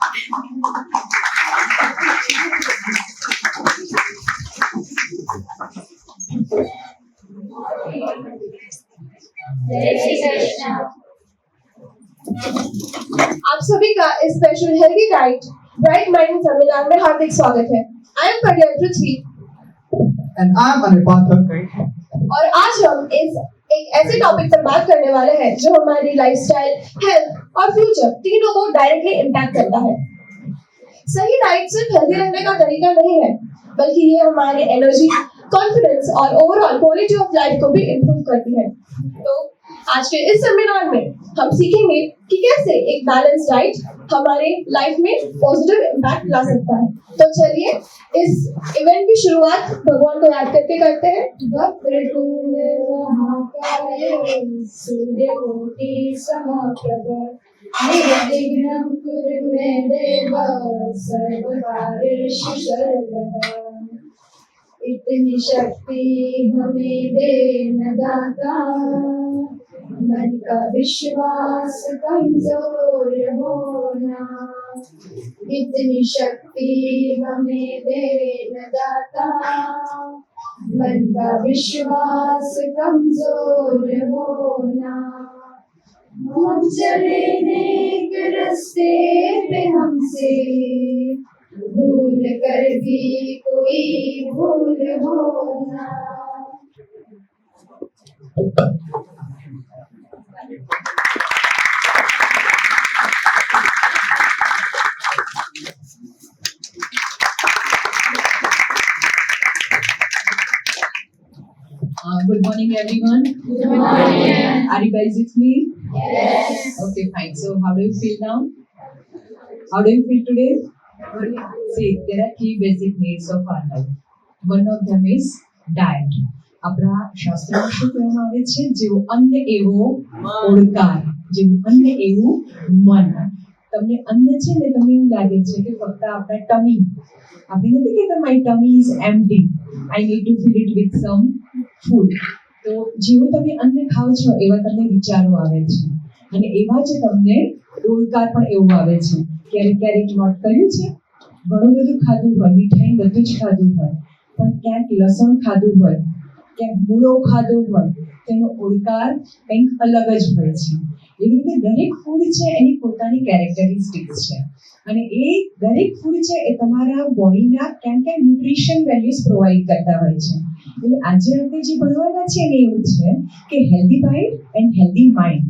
आप सभी का इस special healthy diet bright mind seminar में हार्दिक स्वागत है। I am Patel Prithvi and I'm Anupam Thakkar. और आज हम एक ऐसे टॉपिक पर बात करने वाले हैं जो हमारी लाइफस्टाइल, हेल्थ और फ्यूचर तीनों को डायरेक्टली इम्पैक्ट करता है। सही डाइट सिर्फ हेल्दी रहने का तरीका नहीं है, बल्कि ये हमारे एनर्जी, कॉन्फिडेंस और ओवरऑल क्वालिटी ऑफ लाइफ को भी इम्प्रूव करती है। तो आज के इस सेमिनार में हम सीखेंगे कि कैसे एक बैलेंस डाइट हमारे लाइफ में पॉजिटिव इम्पैक्ट ला सकता है। तो चलिए इस इवेंट की शुरुआत भगवान को याद करके करते हैं। वक्रतुंड महाकाय सूर्यकोटि समप्रभ निर्विघ्नं कुरु मे देव सर्वकार्येषु सर्वदा। इतनी शक्ति हमें दे न दाता, मन का विश्वास कमजोर होना। इतनी शक्ति हमें दे न दाता, मन का विश्वास कमजोर होना। हम चले नेक रास्ते पे हमसे भूल कर भी कोई भूल होना। Good morning, everyone. Good morning. Are you guys with me? Yes. Okay, fine. So, how do you feel now? How do you feel today? See, there are three basic needs of our life. One of them is diet. આપણા શાસ્ત્રમાં શું કહેવામાં આવે છે? જેવું અન્ન એવો ઓળકાર, જેવું અન્ન એવું મન. તમને અન્ન છે ને, તમને એવું લાગે છે કે ફક્ત આપણા ટમી, આપણે નથી કહેતા my tummy is empty, I need to fill it with some food. તો જેવું તમે અન્ન ખાઓ છો એવા તમને વિચારો આવે છે, અને એવા જ તમને ઓળકાર પણ એવું આવે છે. ક્યારેક ક્યારેક નોટ કર્યું છે, ઘણું બધું ખાધું હોય, મીઠાઈ બધું જ ખાધું હોય, પણ ક્યાંક લસણ ખાધું હોય, ક્યાંક મૂળો ખાધો હોય, તેનો ઓળકાર કંઈક અલગ જ હોય છે. એવી રીતે દરેક ફૂડ છે એની પોતાની કેરેક્ટરિસ્ટિક્સ છે, અને એ દરેક ફૂડ છે એ તમારા બોડીના ક્યાંક ક્યાંક ન્યુટ્રિશન વેલ્યુઝ પ્રોવાઈડ કરતા હોય છે. એટલે આજે આપણે જે ભણવાના છે ને એવું છે કે healthy mind and healthy mind.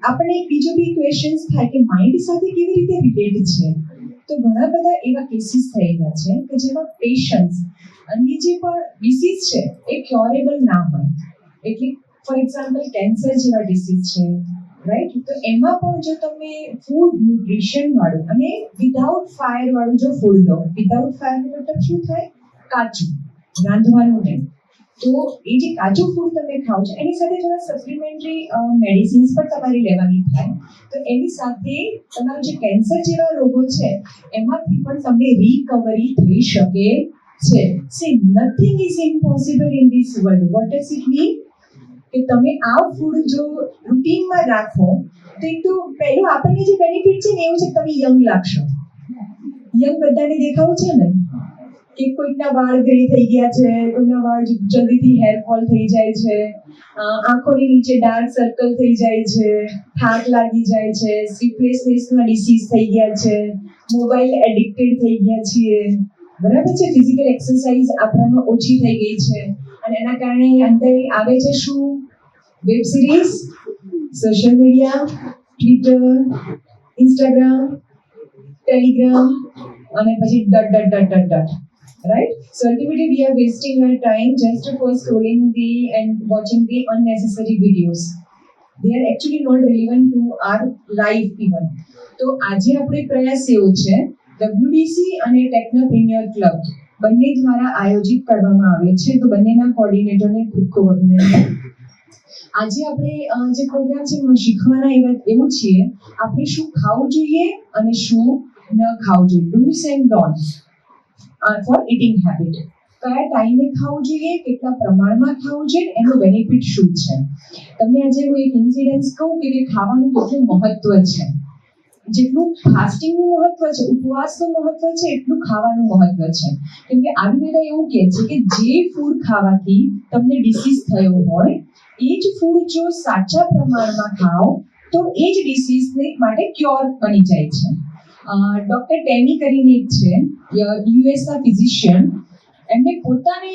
આપણે બીજો બી ક્વેશ્ચન્સ થાય કે માઇન્ડ સાથે કેવી રીતે રિલેટેડ છે. તો ઘણા બધા એવા કેસીસ થયેલા છે કે જેમાં પેશન્ટ્સ અને જે પણ ડિસીઝ છે એ ક્યોરેબલ ના હોય. એટલે ફોર એક્ઝામ્પલ કેન્સર જેવા ડિસીઝ છે, રાઈટ? તો એમાં પણ જો તમે ફૂડ ન્યુટ્રિશન વાળું અને વિધાઉટ ફાયર વાળું જો ફૂડ લો, વિધાઉટ ફાયર મતલબ શું થાય? કાચું, રાંધવાનું નહીં. તો એ જે કાચું ફૂડ તમે ખાઓ છો એની સાથે થોડા સપ્લિમેન્ટરી મેડિસિન્સ પણ તમારી લેવાની થાય. તો એની સાથે તમારું જે કેન્સર જેવા રોગો છે એમાંથી પણ તમને રિકવરી થઈ શકે છે. C, nothing is impossible in this world. What does it mean? કે તમે આ ફૂડ જો રૂટીનમાં રાખો તો એક તો પહેલું આપણને જે બેનિફિટ છે ને એવું છે કે તમે યંગ લાગશો. યંગ બધાને દેખાવું છે ને, કે કોઈકના વાળ ગ્રે થઈ ગયા છે, કોઈના વાળ જલ્દીથી હેર ફોલ થઈ જાય છે, આંખોની નીચે ડાર્ક સર્કલ થઈ જાય છે, થાક લાગી જાય છે, સ્લીપલેસનેસના ડિસીઝ થઈ ગયા છે, મોબાઈલ એડિક્ટેડ થઈ ગયા છીએ, બરાબર છે? ફિઝિકલ એક્સરસાઇઝ આપણામાં ઓછી થઈ ગઈ છે, અને એના કારણે અંતે આવે છે શું? Web series, social media, Twitter, Instagram, Telegram, અને પછી ડટ ડટ ડટ ડટ ડટ. Right? So ultimately we are wasting our time just for scrolling and watching the unnecessary videos. They are actually not relevant to our life even. તો આજે આપણે પ્રયાસ એવો છે WDC અને ટેકનોપ્રેન્યોર club બંને દ્વારા આયોજિત કરવામાં આવે છે. તો બંનેના કોર્ડિનેટરને ખૂબ ખૂબ અભિનંદન. આજે આપણે જે પ્રોગ્રામ છે એમાં શીખવાના એવું છીએ આપણે શું ખાવું જોઈએ અને શું ન ખાવું જોઈએ. Do's and don'ts for eating habit. કયા ટાઈમે ખાવું જોઈએ, કેટલા પ્રમાણમાં ખાવું જોઈએ, એનો બેનિફિટ શું છે. તમને આજે હું એક ઇન્સિડન્સ કહું કે ખાવાનું કેટલું મહત્વ છે. જેટલું ફાસ્ટિંગનું મહત્વ છે, ઉપવાસનું મહત્વ છે, એટલું ખાવાનું મહત્વ છે. કેમ કે આયુર્વેદ એવું કહે છે કે જે ફૂડ ખાવાથી તમને ડિસીઝ થયો હોય એ જ ફૂડ જો સાચા પ્રમાણમાં ખાઓ તો એ જ ડિસીઝને માટે ક્યોર બની જાય છે. ડોક્ટર ટેની કરીને એક છે યુએસના ફિઝિશિયન, એમને પોતાને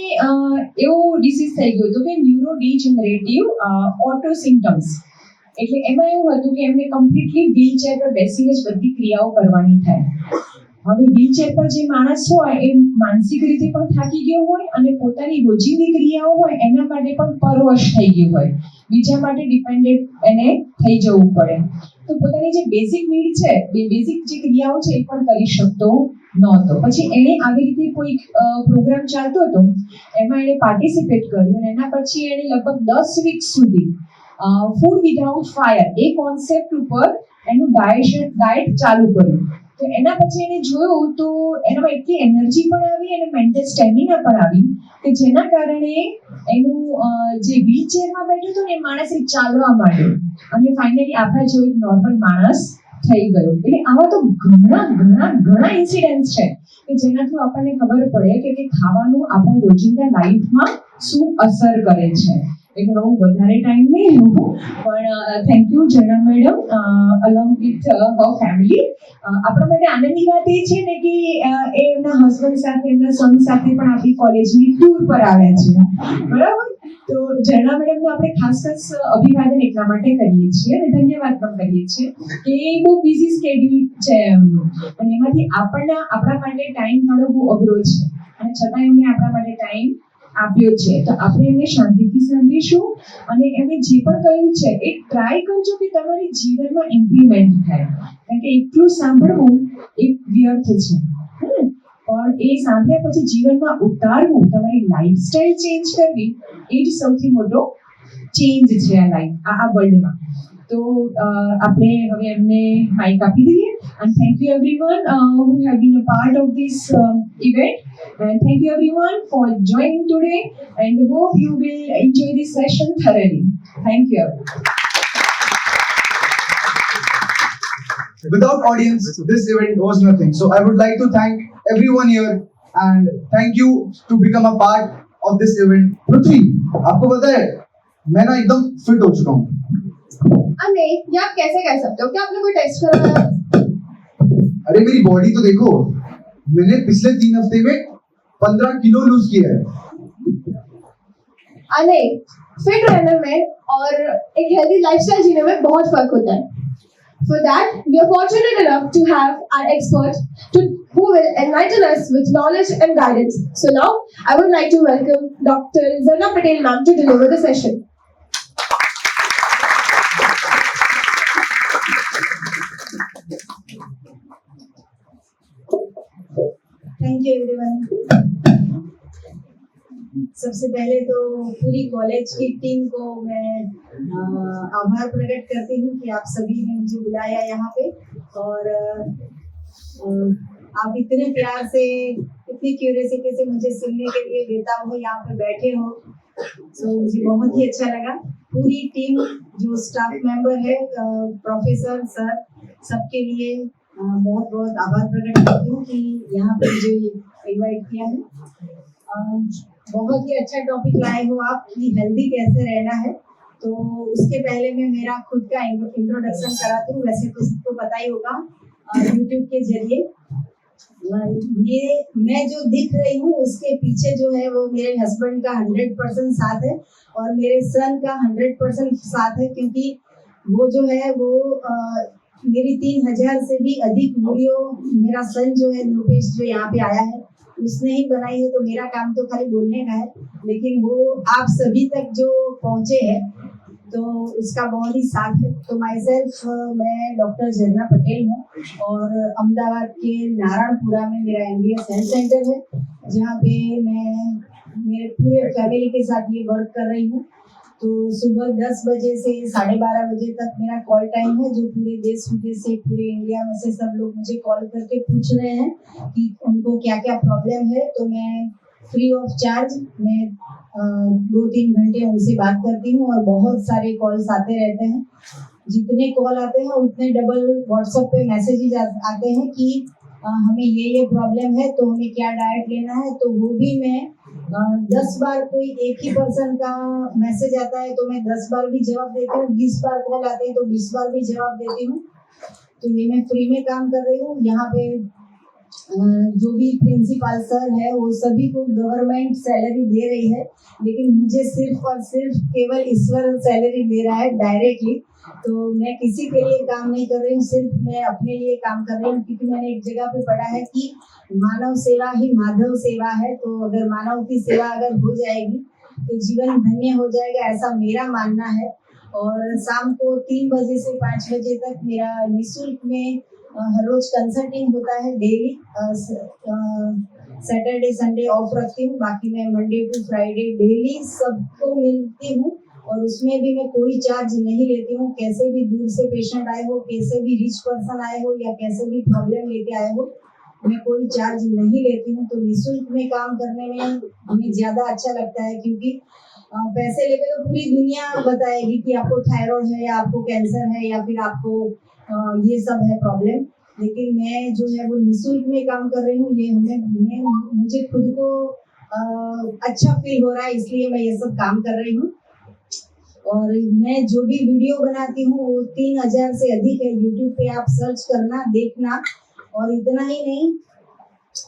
એવો ડિસીઝ થઈ ગયો હતો કે ન્યુરો ડીજનરેટિવ ઓટો સિમ્ટમ્સ. એટલે એમાં એવું હતું કે એમને કમ્પ્લીટલી વ્હીલચેર પર બેસીને જ બધી ક્રિયાઓ કરવાની થાય. હવે વ્હીલચેર પર જે માણસ હોય એ માનસિક રીતે પણ થાકી ગયો હોય અને પોતાની રોજિંદી ક્રિયાઓ હોય એના માટે પણ પરવશ થઈ ગયો હોય, બીજા માટે ડિપેન્ડન્ટ એને થઈ જવું પડે. તો પોતાની જે બેઝિક નીડ છે, બેઝિક જે ક્રિયાઓ છે એ પણ કરી શકતો નહોતો. પછી એણે આવી રીતે કોઈ પ્રોગ્રામ ચાલતો હતો એમાં એણે પાર્ટિસિપેટ કર્યું અને એના પછી એણે લગભગ 10 વીક સુધી ફૂડ વિધાઉટ ફાયર એ કોન્સેપ્ટ ઉપર એનું ડાયટ ચાલુ કર્યું. તો એના પછી એને જોયું તો એનામાં એટલી એનર્જી પણ આવી અને મેન્ટલ સ્ટેમિના પણ આવી કે જેના કારણે એનું જે વ્હીલચેરમાં બેઠો હતો ને એ માણસ ચાલવા માંડ્યો અને ફાઇનલી આપણા જેવો એક નોર્મલ માણસ થઈ ગયો. એટલે આવા તો ઘણા ઇન્સિડન્ટ્સ છે કે જેનાથી આપણને ખબર પડે કે ખાવાનું આપણા રોજિંદા લાઈફમાં શું અસર કરે છે. એટલે હું વધારે ટાઈમ નહીં લઉં, પણ thank you Zarna madam along with her family. આપણા માટે આનંદની વાત એ છે ને કે એ એમના હસબન્ડ સાથે, એમના સન સાથે પણ આપણી કોલેજની ટૂર પર આવ્યા છે, બરાબર. તો ઝરણા મેડમનો આપણે ખાસ અભિવાદન એટલા માટે કરીએ છીએ અને ધન્યવાદ પણ કરીએ છીએ કે એ બહુ બિઝી સ્કેડ્યુલ છે એમનું અને એમાંથી આપણા માટે ટાઈમ કાઢવો બહુ અઘરો છે અને છતાં એમને આપણા માટે ટાઈમ આપ્યો છે. તો આપણે એમને શાંતિથી સાંભળીશું અને એમને જે પણ કહ્યું છે એ ટ્રાય કરજો કે તમારી જીવનમાં ઇમ્પ્લિમેન્ટ થાય. કારણ કે એટલું સાંભળવું એક વ્યર્થ છે, પણ એ સાંભળ્યા પછી જીવનમાં ઉતારવું, તમારી લાઈફસ્ટાઈલ ચેન્જ કરવી એ જ સૌથી મોટો ચેન્જ છે આ વર્લ્ડમાં. તો આપણે હવે એમને માઇક આપી દઈએ. And thank you everyone who have been a part of this event. And thank you everyone for joining today and hope you will enjoy this session thoroughly. Thank you. Without audience, this event was nothing. So I would like to thank everyone here and thank you to become a part of this event. पृथ्वी, आपको पता है मैं ना एकदम fit हो चुका हूँ. नहीं, ये आप कैसे कह सकते हो? क्या आपने कोई टेस्ट करवाया? अरे मेरी बॉडी तो देखो, मैंने पिछले 3 हफ्ते में 15 किलो लूज किया है. नहीं, फिट रहने में और एक हेल्दी लाइफस्टाइल जीने में बहुत फर्क होता है. For that, we are fortunate enough to have our expert who will enlighten us with knowledge and guidance. So now, I would like to welcome Dr. Zarna Patel ma'am to deliver the session. Thank you everyone. सबसे पहले तो पूरी college की team को मैं आभार प्रकट करती हूँ कि आप सभी ने मुझे बुलाया यहाँ पे और आप इतने प्यार से, इतनी क्यूरियोसिटी से मुझे सुनने के लिए बेताब हो यहाँ पे बैठे हो. सो मुझे बहुत ही अच्छा लगा. पूरी टीम जो स्टाफ मेंबर है, प्रोफेसर सर, सबके लिए बहुत बहुत आभार प्रकट करती हूँ कि यहाँ पे मुझे इनवाइट किया है. बहुत ही अच्छा टॉपिक लाए हो आप कि हेल्दी कैसे रहना है. तो उसके पहले मैं मेरा खुद का इंट्रोडक्शन कराती हूँ. वैसे तो सबको पता ही होगा यूट्यूब के जरिए. ये मैं जो दिख रही हूँ उसके पीछे जो है वो मेरे हस्बैंड का 100% साथ है और मेरे सन का 100% साथ है, क्योंकि वो जो है वो मेरी 3000 से भी अधिक वीडियो मेरा सन जो है नृपेश जो यहाँ पे आया है उसने ही बनाई है. तो मेरा काम तो खाली बोलने का है, लेकिन वो आप सभी तक जो पहुँचे हैं तो उसका बहुत ही साथ है. तो माई सेल्फ मैं डॉक्टर झरना पटेल हूँ और अहमदाबाद के नारायणपुरा में मेरा MDS हेल्थ सेंटर है, जहाँ पे मैं मेरे पूरे फैमिली के साथ ये वर्क कर रही हूँ. तो सुबह 10 बजे से 12:30 बजे तक मेरा कॉल टाइम है, जो पूरे देश विदेश से, पूरे इंडिया में से सब लोग मुझे कॉल करके पूछ रहे हैं कि उनको क्या क्या प्रॉब्लम है. तो मैं फ्री ऑफ चार्ज मैं 2-3 घंटे उनसे बात करती हूँ और बहुत सारे कॉल्स आते रहते हैं. जितने कॉल आते हैं उतने डबल व्हाट्सएप पे मैसेजेस आते हैं कि हमें ये प्रॉब्लम है तो हमें क्या डाइट लेना है। तो वो भी मैं 10 बार कोई एक ही पर्सन का मैसेज आता है तो मैं 10 बार भी जवाब देती हूँ, 20 बार कॉल आते हैं तो 20 बार भी जवाब देती हूँ। तो ये मैं फ्री में काम कर रही हूँ। यहाँ पे जो भी प्रिंसिपल सर है वो सभी को गवर्नमेंट सैलरी दे रही है, लेकिन मुझे सिर्फ और सिर्फ केवल ईश्वर सैलरी दे रहा है डायरेक्टली। तो मैं किसी के लिए काम नहीं कर रही हूँ, सिर्फ मैं अपने लिए काम कर रही हूँ, क्योंकि मैंने एक जगह पे पढ़ा है कि मानव सेवा ही माधव सेवा है। तो अगर मानव की सेवा अगर हो जाएगी तो जीवन धन्य हो जाएगा, ऐसा मेरा मानना है। और शाम को 3 बजे से 5 बजे तक मेरा निःशुल्क में हर रोज कंसल्टिंग होता है डेली। सैटरडे संडे ऑफ रखती हूँ, बाकी मैं मंडे टू फ्राइडे डेली सबको मिलती हूँ और उसमें भी मैं कोई चार्ज नहीं लेती हूँ। कैसे भी दूर से पेशेंट आए हो, कैसे भी रिच पर्सन आए हो या कैसे भी प्रॉब्लम लेके आए हो, मैं कोई चार्ज नहीं लेती हूँ। तो निःशुल्क में काम करने में हमें ज्यादा अच्छा लगता है, क्योंकि पैसे लेके तो पूरी दुनिया बताएगी कि आपको थायराइड है या आपको कैंसर है या फिर आपको ये सब है प्रॉब्लम, लेकिन मैं जो है वो निःशुल्क में काम कर रही हूँ। ये मुझे खुद को अच्छा फील हो रहा है, इसलिए मैं ये सब काम कर रही हूँ। और मैं जो भी वीडियो बनाती हूँ वो 3000 से अधिक है। यूट्यूब पे आप सर्च करना, देखना। और इतना ही नहीं,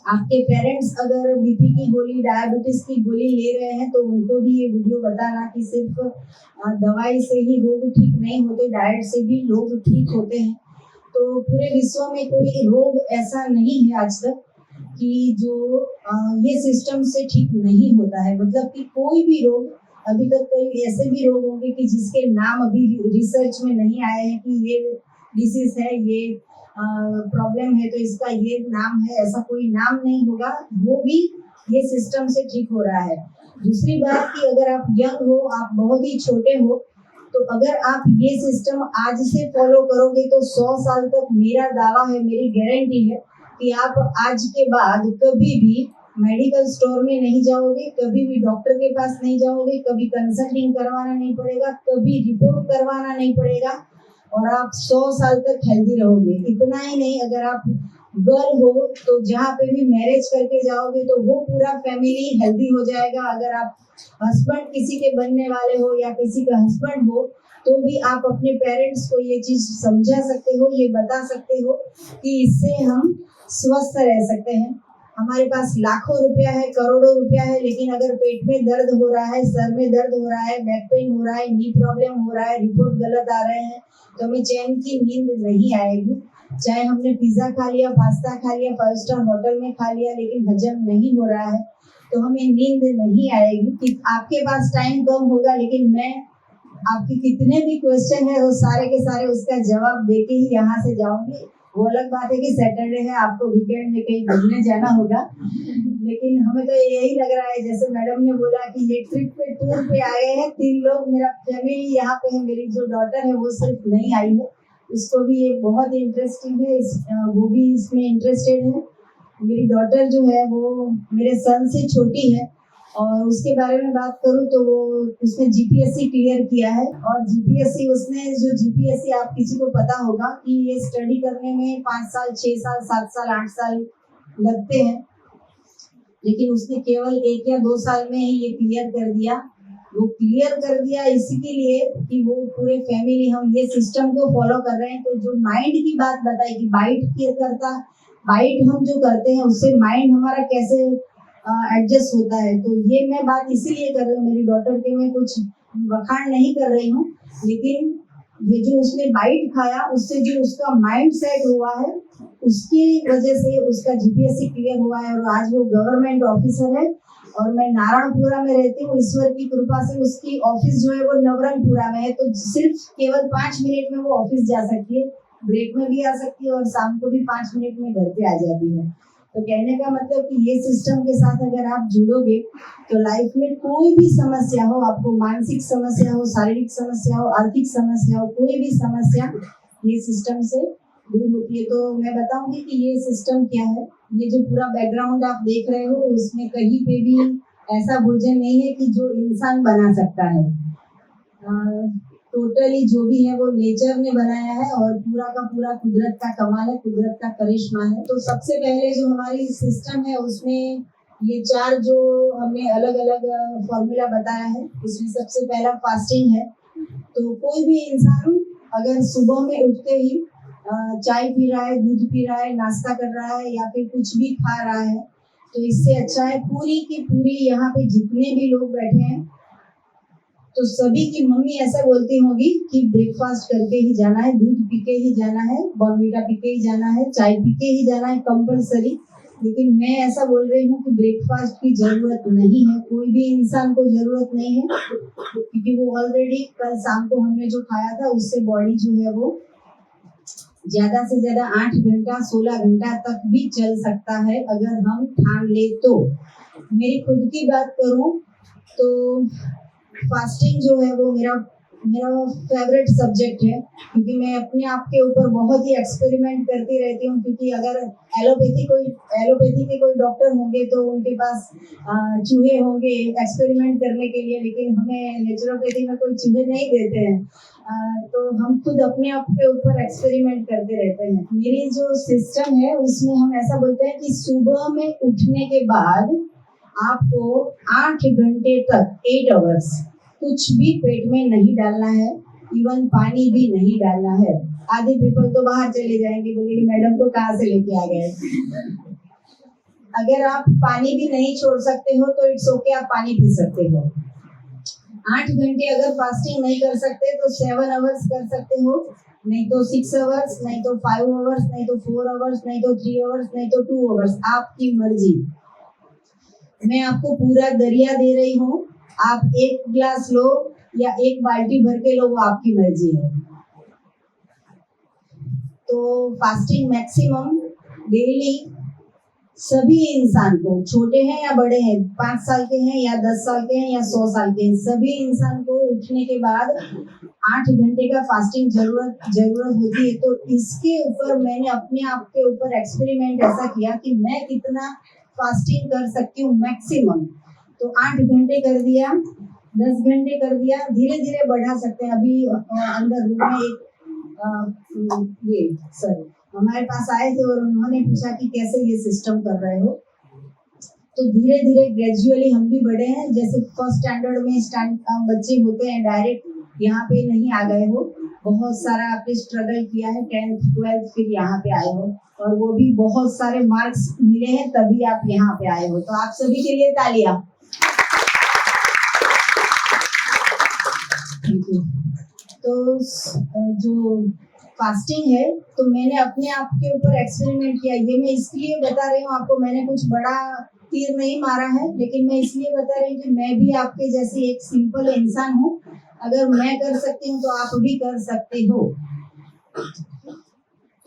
आपके पेरेंट्स अगर बीपी की गोली, डायबिटीज की गोली ले रहे हैं तो उनको भी ये वीडियो बताना कि सिर्फ दवाई से ही रोग ठीक नहीं होते, डाइट से भी लोग ठीक होते हैं। तो पूरे विश्व में कोई रोग ऐसा नहीं है आज तक कि जो ये सिस्टम से ठीक नहीं होता है। मतलब कि कोई भी रोग, अभी तक कई ऐसे भी रोग होंगे कि जिसके नाम अभी रिसर्च में नहीं आए हैं कि ये डिसीज है, ये प्रॉब्लम है तो इसका ये नाम है, ऐसा कोई नाम नहीं होगा, वो भी ये सिस्टम से ठीक हो रहा है। दूसरी बात कि अगर आप यंग हो, आप बहुत ही छोटे हो, तो अगर आप ये सिस्टम आज से फॉलो करोगे तो 100 साल तक, मेरा दावा है, मेरी गारंटी है कि आप आज के बाद कभी भी मेडिकल स्टोर में नहीं जाओगे, कभी भी डॉक्टर के पास नहीं जाओगे, कभी कंसल्टिंग करवाना नहीं पड़ेगा, कभी रिपोर्ट करवाना नहीं पड़ेगा और आप 100 साल तक हेल्दी रहोगे। इतना ही नहीं, अगर आप गर्ल हो तो जहाँ पे भी मैरिज करके जाओगे तो वो पूरा फैमिली हेल्दी हो जाएगा। अगर आप हस्बैंड किसी के बनने वाले हो या किसी का हस्बैंड हो तो भी आप अपने पेरेंट्स को ये चीज समझा सकते हो, ये बता सकते हो कि इससे हम स्वस्थ रह सकते हैं। हमारे पास लाखों रुपया है, करोड़ों रुपया है, लेकिन अगर पेट में दर्द हो रहा है, सर में दर्द हो रहा है, बैक पेन हो रहा है, नी प्रॉब्लम हो रहा है, रिपोर्ट गलत आ रहे हैं, तो हमें चैन की नींद नहीं आएगी। चाहे हमने पिज्जा खा लिया, पास्ता खा लिया, 5 स्टार होटल में खा लिया, लेकिन हजम नहीं हो रहा है तो हमें नींद नहीं आएगी। कि आपके पास टाइम कम होगा, लेकिन मैं आपके कितने भी क्वेश्चन है वो सारे के सारे उसका जवाब देके ही यहाँ से जाऊंगी। वो अलग बात है कि सैटरडे है, आपको वीकेंड में कहीं घूमने जाना होगा, लेकिन हमें तो यही लग रहा है, जैसे मैडम ने बोला कि ये ट्रिप पे टूर पे आए हैं 3 लोग, मेरा फैमिली यहाँ पे है, मेरी जो डॉटर है वो सिर्फ नहीं आई है, उसको भी ये बहुत इंटरेस्टिंग है, वो भी इसमें इंटरेस्टेड है। मेरी डॉटर जो है वो मेरे सन से छोटी है और उसके बारे में बात करूं तो वो उसने जीपीएससी क्लियर किया है। और जीपीएससी उसने जो जीपीएससी, आप किसी को पता होगा कि ये स्टडी करने में 5 साल, 6 साल, 7 साल, 8 साल लगते हैं, लेकिन उसने केवल 1 या 2 साल में ही ये क्लियर कर दिया। वो क्लियर कर दिया इसके लिए कि वो पूरे फैमिली हम ये सिस्टम को फॉलो कर रहे हैं। तो जो माइंड की बात बताई कि बाइट हम जो करते हैं उससे माइंड हमारा कैसे एडजस्ट होता है, तो ये मैं बात इसीलिए कर रही हूँ। मेरी डॉटर के मैं कुछ वखाण नहीं कर रही हूँ, लेकिन ये जो उसने बाइट खाया उससे जो उसका माइंड सेट हुआ है उसकी वजह से उसका जीपीएससी क्लियर हुआ है और आज वो गवर्नमेंट ऑफिसर है। और मैं नारायणपुरा में रहती हूँ, ईश्वर की कृपा से उसकी ऑफिस जो है वो नवरंगपुरा में है, तो सिर्फ केवल 5 मिनट में वो ऑफिस जा सकती है, ब्रेक में भी आ सकती है और शाम को भी 5 मिनट में घर पे आ जाती है। तो कहने का मतलब कि ये सिस्टम के साथ अगर आप जुड़ोगे तो लाइफ में कोई भी समस्या हो, आपको मानसिक समस्या हो, शारीरिक समस्या हो, आर्थिक समस्या हो, कोई भी समस्या ये सिस्टम से दूर होती है। तो मैं बताऊंगी कि ये सिस्टम क्या है। ये जो पूरा बैकग्राउंड आप देख रहे हो उसमें कहीं पे भी ऐसा भोजन नहीं है कि जो इंसान बना सकता है। टोटली जो भी है वो नेचर ने बनाया है और पूरा का पूरा कुदरत का कमाल है, कुदरत का करिश्मा है। तो सबसे पहले जो हमारी सिस्टम है उसमें ये 4 जो हमने अलग अलग फॉर्मूला बताया है, इसमें सबसे पहला फास्टिंग है। तो कोई भी इंसान अगर सुबह में उठते ही चाय पी रहा है, दूध पी रहा है, नाश्ता कर रहा है या फिर कुछ भी खा रहा है, तो इससे अच्छा है पूरी की पूरी यहाँ पे जितने भी लोग बैठे हैं तो सभी की मम्मी ऐसा बोलती होगी कि ब्रेकफास्ट करके ही जाना है, दूध पी के ही जाना है, बॉर्नवीटा पी के ही जाना है, चाय पी के ही जाना है कंपलसरी। लेकिन मैं ऐसा बोल रही हूँ कि ब्रेकफास्ट की जरूरत नहीं है, कोई भी इंसान को जरूरत नहीं है, क्योंकि वो ऑलरेडी कल शाम को हमने जो खाया था उससे बॉडी जो है वो ज्यादा से ज्यादा 8 घंटा 16 घंटा तक भी चल सकता है अगर हम ठान ले तो। मेरी खुद की बात करूं तो फास्टिंग जो है वो मेरा फेवरेट सब्जेक्ट है, क्योंकि मैं अपने आप के ऊपर बहुत ही एक्सपेरिमेंट करती रहती हूँ। क्योंकि अगर एलोपैथी के कोई डॉक्टर होंगे तो उनके पास चूहे होंगे एक्सपेरिमेंट करने के लिए, लेकिन हमें नेचुरोपैथी में कोई चूहे नहीं देते हैं। तो हम खुद अपने आप के ऊपर एक्सपेरिमेंट करते रहते हैं। मेरी जो सिस्टम है उसमें हम ऐसा बोलते हैं कि सुबह में उठने के बाद आपको 8 घंटे तक 8 आवर्स कुछ भी पेट में नहीं डालना है, इवन पानी भी नहीं डालना है। आधे पीपल तो बाहर चले जाएंगे, बोलेंगे मैडम को कहाँ से लेके आ गए। अगर आप पानी भी नहीं छोड़ सकते हो तो इट्स ओके, आप पानी पी सकते हो। 8 घंटे अगर फास्टिंग नहीं कर सकते तो 7 आवर्स कर सकते हो, नहीं तो 6 आवर्स, नहीं तो 5 आवर्स, नहीं तो 4 आवर्स, नहीं तो 3 आवर्स, नहीं तो 2 आवर्स, आपकी मर्जी। मैं आपको पूरा दरिया दे रही हूँ, आप एक गिलास लो या एक बाल्टी भर के लो, वो आपकी मर्जी है। तो फास्टिंग मैक्सिमम डेली सभी इंसान को, छोटे हैं या बड़े हैं, 5 साल के हैं या 10 साल के हैं या 100 साल के हैं, सभी इंसान को उठने के बाद 8 घंटे का फास्टिंग जरूरत होती है। तो इसके ऊपर मैंने अपने आप के ऊपर एक्सपेरिमेंट ऐसा किया कि मैं कितना फास्टिंग कर सकती हूँ मैक्सिमम। तो 8 घंटे कर दिया, 10 घंटे कर दिया, धीरे धीरे बढ़ा सकते हैं। अभी अंदर रूम में एक सर हमारे पास आए थे और उन्होंने पूछा कि कैसे ये सिस्टम कर रहे हो। तो धीरे धीरे ग्रेजुअली हम भी बढ़े हैं। जैसे फर्स्ट स्टैंडर्ड में बच्चे होते हैं, डायरेक्ट यहाँ पे नहीं आ गए हो, बहुत सारा आपने स्ट्रगल किया है, 10th 12th फिर यहाँ पे आए हो और वो भी बहुत सारे मार्क्स मिले हैं तभी आप यहाँ पे आए हो। तो आप सभी के लिए तालियां। तो जो फास्टिंग है तो मैंने अपने आप के ऊपर एक्सपेरिमेंट किया। ये मैं इसलिए बता रही हूँ आपको, मैंने कुछ बड़ा तीर नहीं मारा है, लेकिन मैं इसलिए बता रही हूँ कि मैं भी आपके जैसी एक सिंपल इंसान हूँ। अगर मैं कर सकती हूँ तो आप भी कर सकते हो।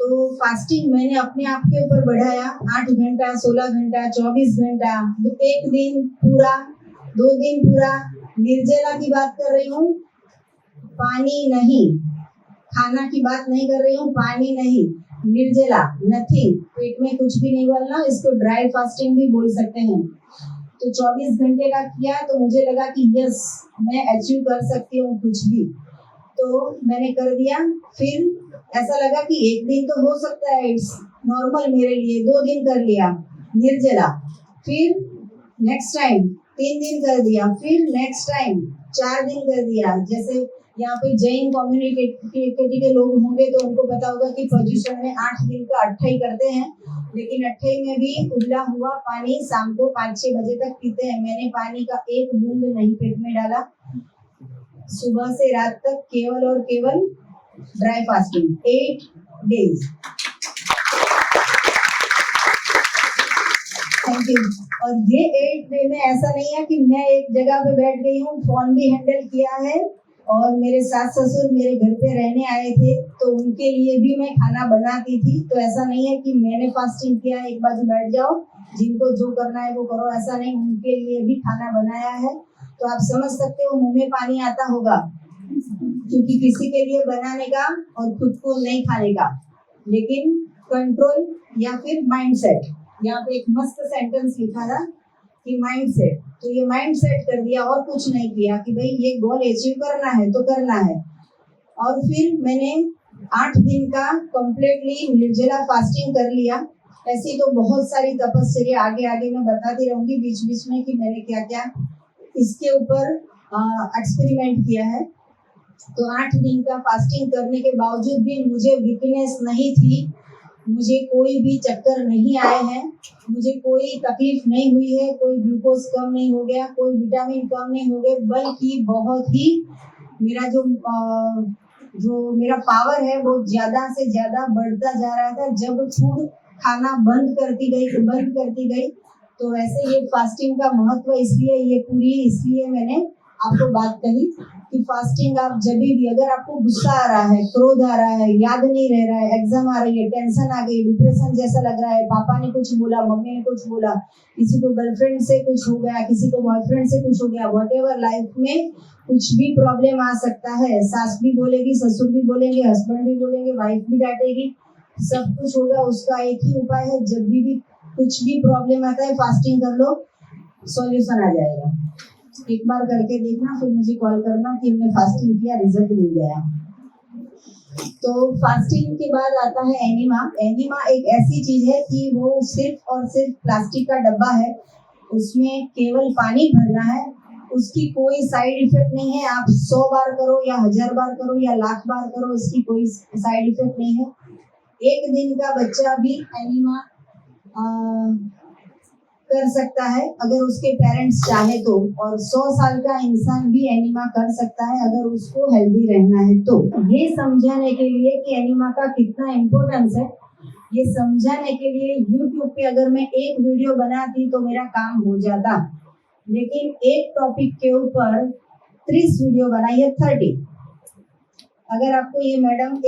तो फास्टिंग मैंने अपने आप के ऊपर बढ़ाया, 8 घंटा 16 घंटा 24 घंटा, 1 दिन पूरा, 2 दिन पूरा। निर्जला की बात कर रही हूँ, पानी नहीं, खाना की बात नहीं कर रही हूँ, पानी नहीं, निर्जला, नथिंग, पेट में कुछ भी नहीं बोलना, इसको ड्राई फास्टिंग भी बोल सकते हैं। तो 24 घंटे का किया तो मुझे लगा कि यस मैं अचीव कर सकती हूँ कुछ भी, तो मैंने कर दिया। फिर ऐसा लगा कि 1 दिन तो हो सकता है, इट्स नॉर्मल मेरे लिए। 2 दिन कर लिया निर्जला, फिर नेक्स्ट टाइम 3 दिन कर दिया, फिर नेक्स्ट टाइम 4 दिन कर दिया। जैसे यहाँ पे जैन कम्युनिटी के लोग होंगे तो उनको पता होगा कि पोजीशन में 8 दिन का 28 करते हैं, लेकिन 28 में भी उबला हुआ पानी शाम को 5-6 बजे तक पीते हैं। मैंने पानी का 1 बूंद नहीं पेट में डाला, सुबह से रात तक केवल और केवल dry fasting 8 days. Thank you. और ये 8 डे में ऐसा नहीं है कि मैं एक जगह पे बैठ गई हूँ, फोन भी हैंडल किया है और मेरे सास ससुर मेरे घर पे रहने आए थे तो उनके लिए भी मैं खाना बनाती थी। तो ऐसा नहीं है कि मैंने फास्टिंग किया एक बाजू बैठ जाओ, जिनको जो करना है वो करो, ऐसा नहीं, उनके लिए भी खाना बनाया है। तो आप समझ सकते हो मुंह में पानी आता होगा, क्योंकि किसी के लिए बनाने का और खुद को नहीं खाने का। लेकिन कंट्रोल या फिर माइंडसेट, यहाँ पे एक मस्त सेंटेंस लिखा था कि माइंडसेट, तो ये माइंड सेट कर दिया और कुछ नहीं किया कि भाई ये गोल अचीव करना है तो करना है। और फिर मैंने 8 दिन का कंप्लीटली निर्जला फास्टिंग कर लिया। ऐसी तो बहुत सारी तपस्या आगे आगे मैं बताती रहूंगी बीच बीच में कि मैंने क्या क्या इसके ऊपर एक्सपेरिमेंट किया है। तो 8 दिन का फास्टिंग करने के बावजूद भी मुझे वीकनेस नहीं थी, मुझे कोई भी चक्कर नहीं आए हैं, मुझे कोई तकलीफ नहीं हुई है, कोई ग्लूकोज कम नहीं हो गया, कोई विटामिन कम नहीं हो गए, बल्कि बहुत ही मेरा जो मेरा पावर है वो ज्यादा से ज्यादा बढ़ता जा रहा था। जब फूड खाना बंद करती गई तो वैसे ये फास्टिंग का महत्व इसलिए मैंने आपको बात कही कि फास्टिंग आप जब भी, अगर आपको गुस्सा आ रहा है, क्रोध आ रहा है, याद नहीं रह रहा है, एग्जाम आ रही है, टेंशन आ गई, डिप्रेशन जैसा लग रहा है, पापा ने कुछ बोला, मम्मी ने कुछ बोला, किसी को गर्लफ्रेंड से कुछ हो गया, किसी को बॉयफ्रेंड से कुछ हो गया, व्हाटएवर लाइफ में कुछ भी प्रॉब्लम आ सकता है, सास भी बोलेगी, ससुर भी बोलेंगे, हस्बैंड भी बोलेंगे, वाइफ भी डांटेगी, सब कुछ होगा। उसका एक ही उपाय है, जब भी कुछ भी प्रॉब्लम आता है फास्टिंग कर लो, सॉल्यूशन आ जाएगा। एक बार करके देखना, फिर मुझे कॉल करना कि हमने फास्टिंग किया, रिजल्ट मिल गया। तो फास्टिंग के बाद आता है एनीमा। एनीमा एक ऐसी चीज है कि वो सिर्फ और सिर्फ प्लास्टिक का डब्बा है, उसमें केवल पानी भरना है, उसकी कोई साइड इफेक्ट नहीं है। आप 100 बार करो या 1000 बार करो या लाख बार करो, इसकी कोई साइड इफेक्ट नहीं है। 1 दिन का बच्चा भी एनीमा कर सकता है अगर उसके पेरेंट्स चाहे तो, और 100 साल का इंसान भी एनीमा कर सकता है अगर उसको हेल्दी रहना है तो। ये समझाने के लिए कि एनीमा का कितना इम्पोर्टेंस है, ये समझाने के लिए यूट्यूब पे अगर मैं एक वीडियो बनाती तो मेरा काम हो जाता, लेकिन एक टॉपिक के ऊपर 30 वीडियो बनाई है, 30। अगर आपको ये मैडम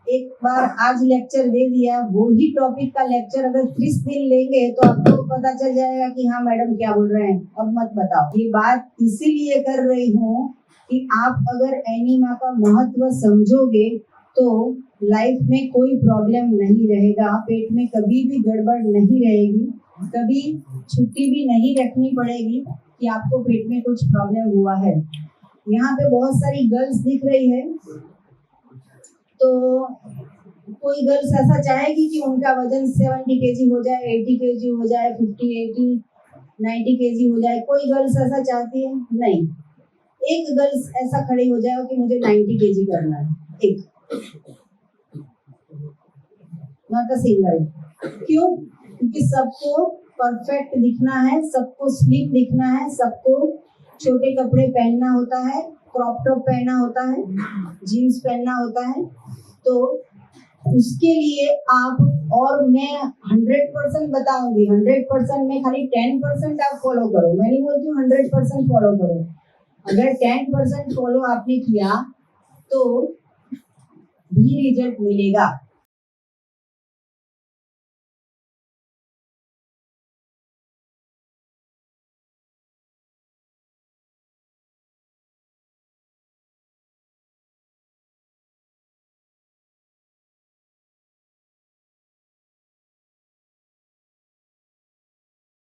एक बार आज लेक्चर दे दिया, वो ही टॉपिक का लेक्चर अगर 30 दिन लेंगे तो आपको पता चल जाएगा कि हाँ मैडम क्या बोल रहे हैं, अब मत बताओ। ये बात इसीलिए कर रही हूँ कि आप अगर एनीमा का महत्व समझोगे तो लाइफ में कोई प्रॉब्लम नहीं रहेगा, पेट में कभी भी गड़बड़ नहीं रहेगी, कभी छुट्टी भी नहीं रखनी पड़ेगी कि आपको पेट में कुछ प्रॉब्लम हुआ है। यहाँ पे बहुत सारी गर्ल्स दिख रही है, तो कोई गर्ल्स ऐसा चाहेगी कि उनका वजन 70 केजी हो जाए, 80 केजी हो जाए, 50, 80, 90 केजी हो जाए? कोई गर्ल्स ऐसा चाहती है? नहीं। एक गर्ल्स ऐसा खड़ी हो जाए कि मुझे 90 केजी करना है, एक, नॉट अ सिंगल। क्यों? क्योंकि सबको परफेक्ट दिखना है, सबको स्लिम दिखना है, सबको छोटे कपड़े पहनना होता है, क्रॉप टॉप पहनना होता है, जीन्स पहनना होता है। तो उसके लिए आप, और मैं 100% बताऊंगी, 100% में खाली 10% आप फॉलो करो, मैं नहीं बोलती हूँ 100% फॉलो करो। अगर 10% फॉलो आपने किया तो भी रिजल्ट मिलेगा।